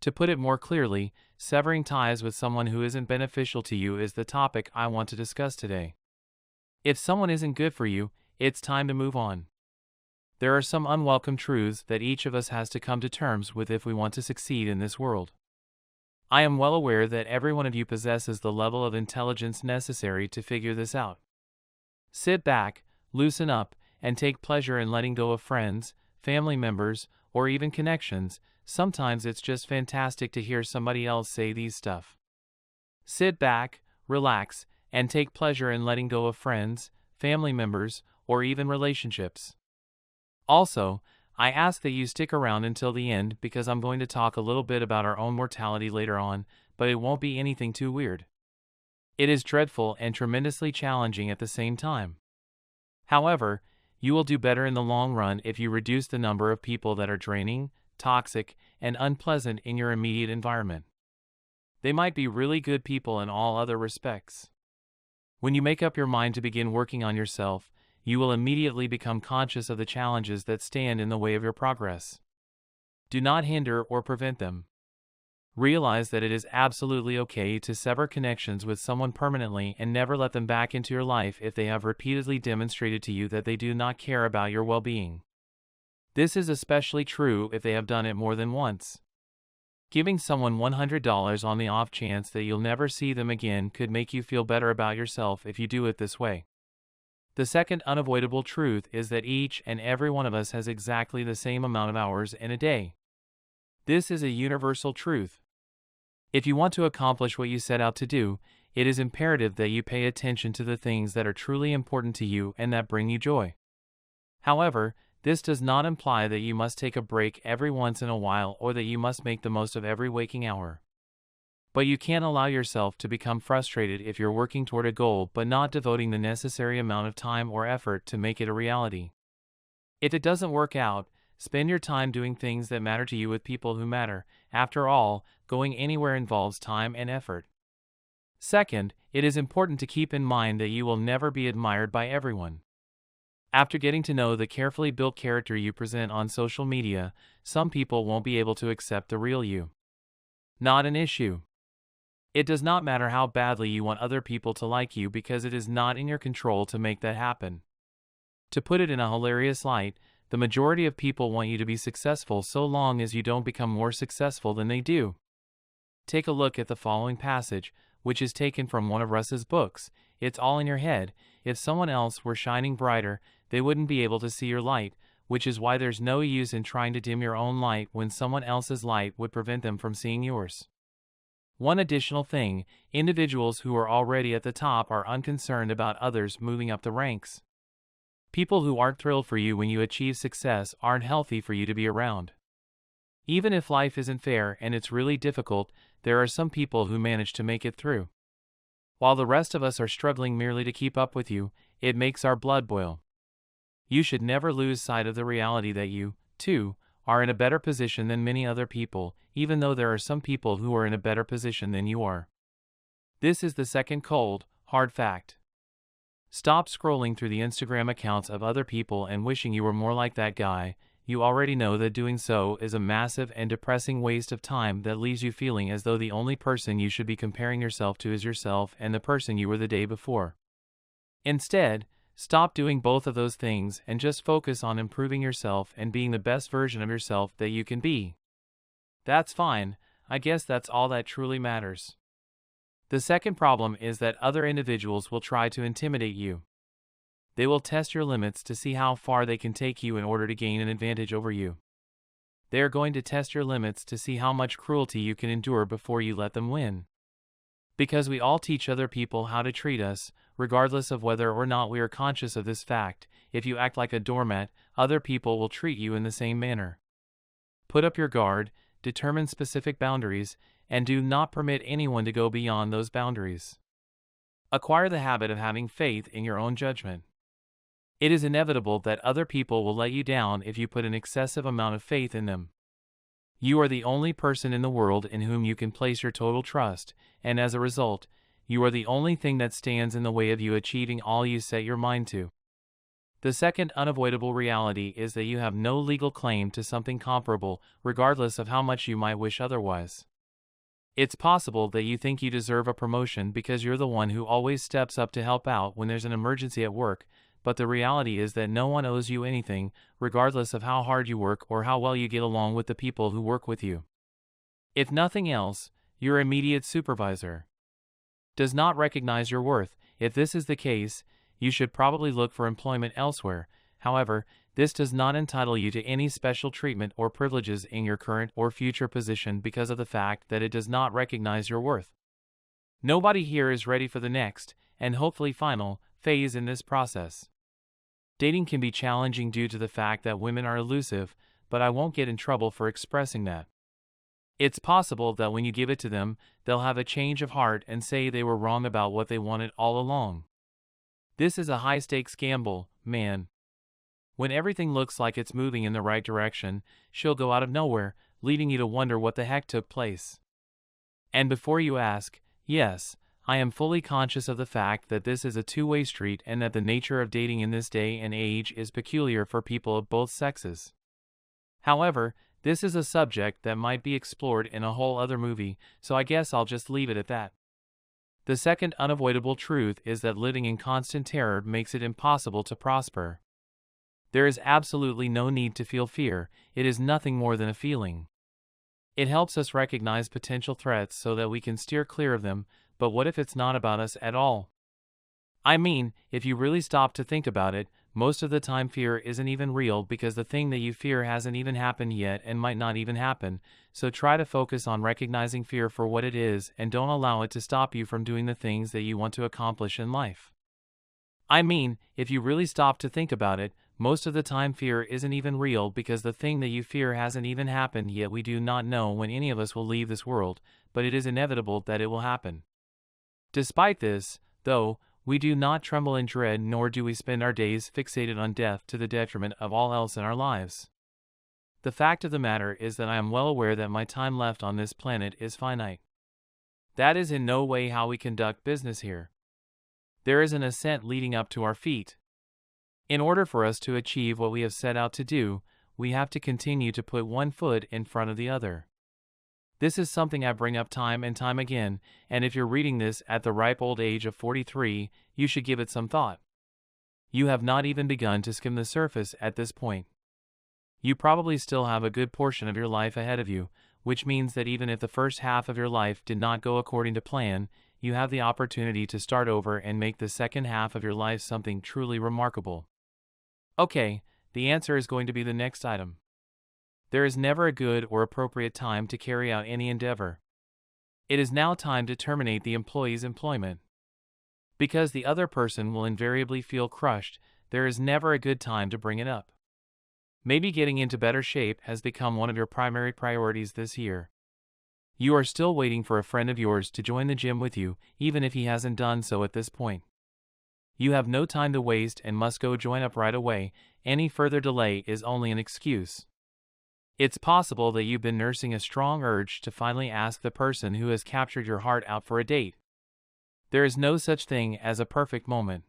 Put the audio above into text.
To put it more clearly, severing ties with someone who isn't beneficial to you is the topic I want to discuss today. If someone isn't good for you, it's time to move on. There are some unwelcome truths that each of us has to come to terms with if we want to succeed in this world. I am well aware that every one of you possesses the level of intelligence necessary to figure this out. Sit back, loosen up, and take pleasure in letting go of friends, family members, or even connections. Sometimes it's just fantastic to hear somebody else say these stuff. Sit back, relax, and take pleasure in letting go of friends, family members, or even relationships. Also, I ask that you stick around until the end because I'm going to talk a little bit about our own mortality later on, but it won't be anything too weird. It is dreadful and tremendously challenging at the same time. However, you will do better in the long run if you reduce the number of people that are draining, toxic, and unpleasant in your immediate environment. They might be really good people in all other respects. When you make up your mind to begin working on yourself, you will immediately become conscious of the challenges that stand in the way of your progress. Do not hinder or prevent them. Realize that it is absolutely okay to sever connections with someone permanently and never let them back into your life if they have repeatedly demonstrated to you that they do not care about your well-being. This is especially true if they have done it more than once. Giving someone $100 on the off chance that you'll never see them again could make you feel better about yourself if you do it this way. The second unavoidable truth is that each and every one of us has exactly the same amount of hours in a day. This is a universal truth. If you want to accomplish what you set out to do, it is imperative that you pay attention to the things that are truly important to you and that bring you joy. However, this does not imply that you must take a break every once in a while or that you must make the most of every waking hour. But you can't allow yourself to become frustrated if you're working toward a goal but not devoting the necessary amount of time or effort to make it a reality. If it doesn't work out, spend your time doing things that matter to you with people who matter. After all, going anywhere involves time and effort. Second, it is important to keep in mind that you will never be admired by everyone. After getting to know the carefully built character you present on social media, some people won't be able to accept the real you. Not an issue. It does not matter how badly you want other people to like you because it is not in your control to make that happen. To put it in a hilarious light, the majority of people want you to be successful so long as you don't become more successful than they do. Take a look at the following passage, which is taken from one of Russ's books. It's all in your head. If someone else were shining brighter, they wouldn't be able to see your light, which is why there's no use in trying to dim your own light when someone else's light would prevent them from seeing yours. One additional thing, individuals who are already at the top are unconcerned about others moving up the ranks. People who aren't thrilled for you when you achieve success aren't healthy for you to be around. Even if life isn't fair and it's really difficult, there are some people who manage to make it through. While the rest of us are struggling merely to keep up with you, it makes our blood boil. You should never lose sight of the reality that you, too, are in a better position than many other people, even though there are some people who are in a better position than you are. This is the second cold, hard fact. Stop scrolling through the Instagram accounts of other people and wishing you were more like that guy. You already know that doing so is a massive and depressing waste of time that leaves you feeling as though the only person you should be comparing yourself to is yourself and the person you were the day before. Instead, stop doing both of those things and just focus on improving yourself and being the best version of yourself that you can be. That's fine. I guess that's all that truly matters. The second problem is that other individuals will try to intimidate you. They will test your limits to see how far they can take you in order to gain an advantage over you. They are going to test your limits to see how much cruelty you can endure before you let them win. Because we all teach other people how to treat us, regardless of whether or not we are conscious of this fact. If you act like a doormat, other people will treat you in the same manner. Put up your guard, determine specific boundaries, and do not permit anyone to go beyond those boundaries. Acquire the habit of having faith in your own judgment. It is inevitable that other people will let you down if you put an excessive amount of faith in them. You are the only person in the world in whom you can place your total trust, and as a result, you are the only thing that stands in the way of you achieving all you set your mind to. The second unavoidable reality is that you have no legal claim to something comparable, regardless of how much you might wish otherwise. It's possible that you think you deserve a promotion because you're the one who always steps up to help out when there's an emergency at work, but the reality is that no one owes you anything, regardless of how hard you work or how well you get along with the people who work with you. If nothing else, your immediate supervisor does not recognize your worth. If this is the case, you should probably look for employment elsewhere. However, this does not entitle you to any special treatment or privileges in your current or future position because of the fact that it does not recognize your worth. Nobody here is ready for the next, and hopefully final, phase in this process. Dating can be challenging due to the fact that women are elusive, but I won't get in trouble for expressing that. It's possible that when you give it to them, they'll have a change of heart and say they were wrong about what they wanted all along. This is a high-stakes gamble, man. When everything looks like it's moving in the right direction, she'll go out of nowhere, leading you to wonder what the heck took place. And before you ask, yes, I am fully conscious of the fact that this is a two-way street and that the nature of dating in this day and age is peculiar for people of both sexes. However, this is a subject that might be explored in a whole other movie, so I guess I'll just leave it at that. The second unavoidable truth is that living in constant terror makes it impossible to prosper. There is absolutely no need to feel fear. It is nothing more than a feeling. It helps us recognize potential threats so that we can steer clear of them, but what if it's not about us at all? I mean, if you really stop to think about it, most of the time fear isn't even real because the thing that you fear hasn't even happened yet and might not even happen, so try to focus on recognizing fear for what it is and don't allow it to stop you from doing the things that you want to accomplish in life. I mean, if you really stop to think about it, most of the time fear isn't even real because the thing that you fear hasn't even happened yet. We do not know when any of us will leave this world, but it is inevitable that it will happen. Despite this, though, we do not tremble in dread nor do we spend our days fixated on death to the detriment of all else in our lives. The fact of the matter is that I am well aware that my time left on this planet is finite. That is in no way how we conduct business here. There is an ascent leading up to our feet. In order for us to achieve what we have set out to do, we have to continue to put one foot in front of the other. This is something I bring up time and time again, and if you're reading this at the ripe old age of 43, you should give it some thought. You have not even begun to skim the surface at this point. You probably still have a good portion of your life ahead of you, which means that even if the first half of your life did not go according to plan, you have the opportunity to start over and make the second half of your life something truly remarkable. Okay, the answer is going to be the next item. There is never a good or appropriate time to carry out any endeavor. It is now time to terminate the employee's employment. Because the other person will invariably feel crushed, there is never a good time to bring it up. Maybe getting into better shape has become one of your primary priorities this year. You are still waiting for a friend of yours to join the gym with you, even if he hasn't done so at this point. You have no time to waste and must go join up right away. Any further delay is only an excuse. It's possible that you've been nursing a strong urge to finally ask the person who has captured your heart out for a date. There is no such thing as a perfect moment.